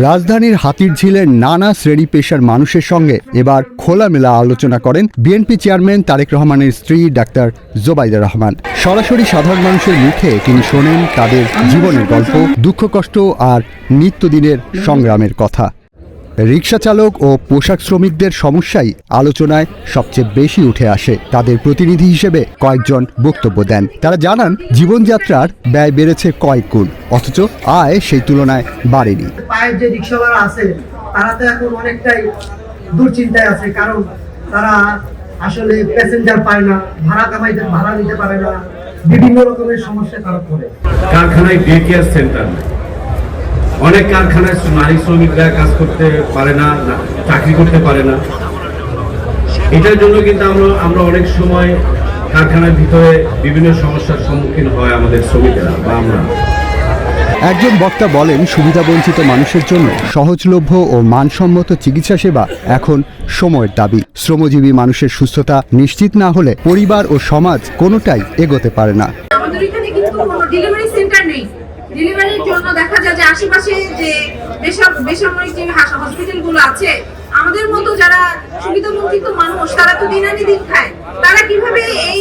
রাজধানীর হাতিরঝিলের নানা শ্রেণী পেশার মানুষের সঙ্গে এবার খোলামেলা আলোচনা করেন বিএনপি চেয়ারম্যান তারেক রহমানের স্ত্রী ডাক্তার জোবাইদা রহমান। সরাসরি সাধারণ মানুষের মুখে তিনি শোনেন তাদের জীবনের গল্প, দুঃখ কষ্ট আর নিত্যদিনের সংগ্রামের কথা। রিকশা চালক ও পোশাক শ্রমিকদের সমস্যাই আলোচনায় সবচেয়ে বেশি উঠে আসে। তাদের প্রতিনিধি হিসেবে কয়েকজন বক্তব্য দেন। তারা জানান জীবনযাত্রার ব্যয় বেড়েছে কয়েক গুণ, অথচ আয় সেই তুলনায় বাড়েনি। পায়ের যে রিকশাওয়ালা আছে তারা তো এখন অনেকটাই দুশ্চিন্তায় আছে, কারণ তারা আসলে প্যাসেঞ্জার পায় না, ভাড়া নিতে পারে না, বিভিন্ন রকমের সমস্যা তারা পড়ে। কারখানায় ডে কেয়ার সেন্টার নেই, অনেক কারখানায় নারী শ্রমিকরা কাজ করতে পারে না, চাকরি করতে পারে না। এটার জন্য কিন্তু আমরা অনেক সময় কারখানার ভিতরে বিভিন্ন সমস্যার সম্মুখীন হয় আমাদের শ্রমিকেরা বা আমরা। একজন বক্তা বলেন, সুবিধাবঞ্চিত মানুষের জন্য সহজলভ্য ও মানসম্মত চিকিৎসা সেবা এখন সময়ের দাবি। শ্রমজীবী মানুষের সুস্থতা নিশ্চিত না হলে পরিবার ও সমাজ কোনোটাই এগোতে পারে না। আমাদের এখানে কিন্তু কোনো ডেলিভারি সেন্টার নেই। ডেলিভারির জন্য দেখা যায় যে আশেপাশে যে বেসরকারি যে হসপিটালগুলো আছে, আমাদের মতো যারা সুবিধাবঞ্চিত মানুষ তারা তো দিন আনি দিন খায়, তারা কিভাবে এই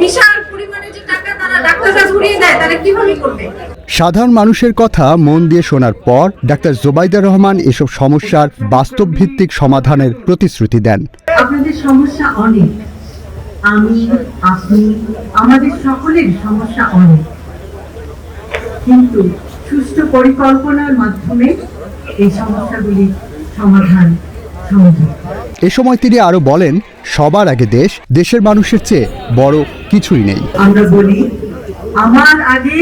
বিশাল পরিমাণে যে টাকা তারা ডাক্তাররা ঘুরিয়ে দেয়, তারা কিভাবে করবে? সাধারণ মানুষের কথা মন দিয়ে শোনার পর ডাক্তার জোবাইদা রহমান এসব সমস্যার বাস্তব ভিত্তিক সমাধানের প্রতিশ্রুতি দেন। আপনাদের সমস্যা অনেক, আমি, আপনি, আমাদের সকলের সমস্যা অনেক, কিন্তু সুষ্ঠু পরিকল্পনার মাধ্যমে এই সমস্যাগুলি সমাধান সম্ভব। এ সময় তিনি আরো বলেন, সবার আগে দেশ, দেশের মানুষের চেয়ে বড় কিছুই নেই। আমরা বলি আমার আগে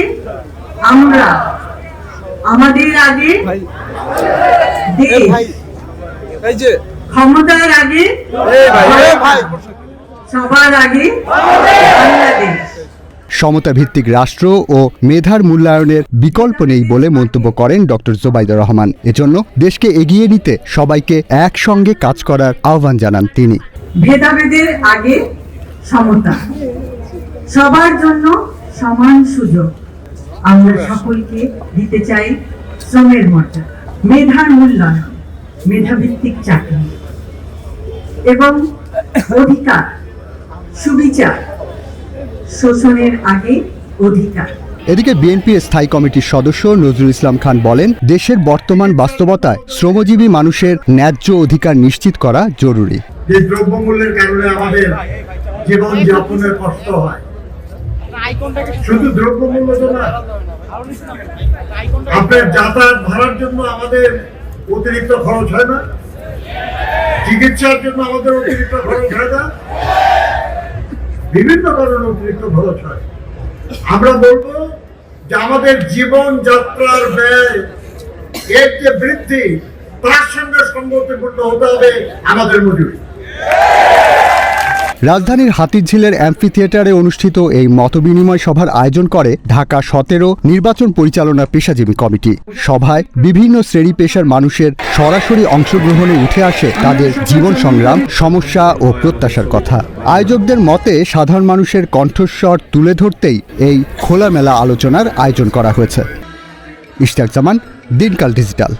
আমরা, আমাদের আগে দেশ, ক্ষমতার আগে সবার আগে বাংলাদেশ। সমতা ভিত্তিক রাষ্ট্র ও মেধার মূল্যায়নের বিকল্প নেই বলে মন্তব্য করেন ডক্টর জোবাইদা রহমান। এজন্য দেশকে এগিয়ে নিতে সবাইকে একসঙ্গে কাজ করার আহ্বান জানান তিনি। ভেদাভেদের আগে সমতা, সবার জন্য সমান সুযোগ। আমরা সকলকে দিতে চাই শ্রমের মর্যাদা, মেধার মূল্যায়ন, মেধাভিত্তিক চাকরি এবং অধিকার, সুবিচার, শোষণের আগে অধিকার। এদিকে বিএনপির স্থায়ী কমিটির সদস্য নজরুল ইসলাম খান বলেন, দেশের বর্তমান বাস্তবতায় শ্রমজীবী মানুষের ন্যায্য অধিকার নিশ্চিত করা জরুরি। যে দ্রব্যমূল্যের কারণে আমাদের জীবন যাপনের কষ্ট হয়, শুধু দ্রব্যমূল্য তো না, আপনার যাতায়াত ভাড়ার জন্য আমাদের অতিরিক্ত খরচ হয় না, চিকিৎসার জন্য আমাদের অতিরিক্ত খরচ হয় না, বিভিন্ন কারণে অতিরিক্ত খরচ হয়। আমরা বলবো যে আমাদের জীবন যাত্রার ব্যয় এর যে বৃদ্ধি, তার সঙ্গে সঙ্গতিপূর্ণ হতে হবে আমাদের মজুরি। রাজধানীর হাতিরঝিলের অ্যাম্ফি থিয়েটারে অনুষ্ঠিত এই মতবিনিময় সভার আয়োজন করে ঢাকা 17 নির্বাচন পরিচালনা পেশাজীবী কমিটি। সভায় বিভিন্ন শ্রেণী পেশার মানুষের সরাসরি অংশগ্রহণে উঠে আসে তাদের জীবন সংগ্রাম, সমস্যা ও প্রত্যাশার কথা। আয়োজকদের মতে সাধারণ মানুষের কণ্ঠস্বর তুলে ধরতেই এই খোলামেলা আলোচনার আয়োজন করা হয়েছে। ইশতিয়াক জামান, দিনকাল ডিজিটাল।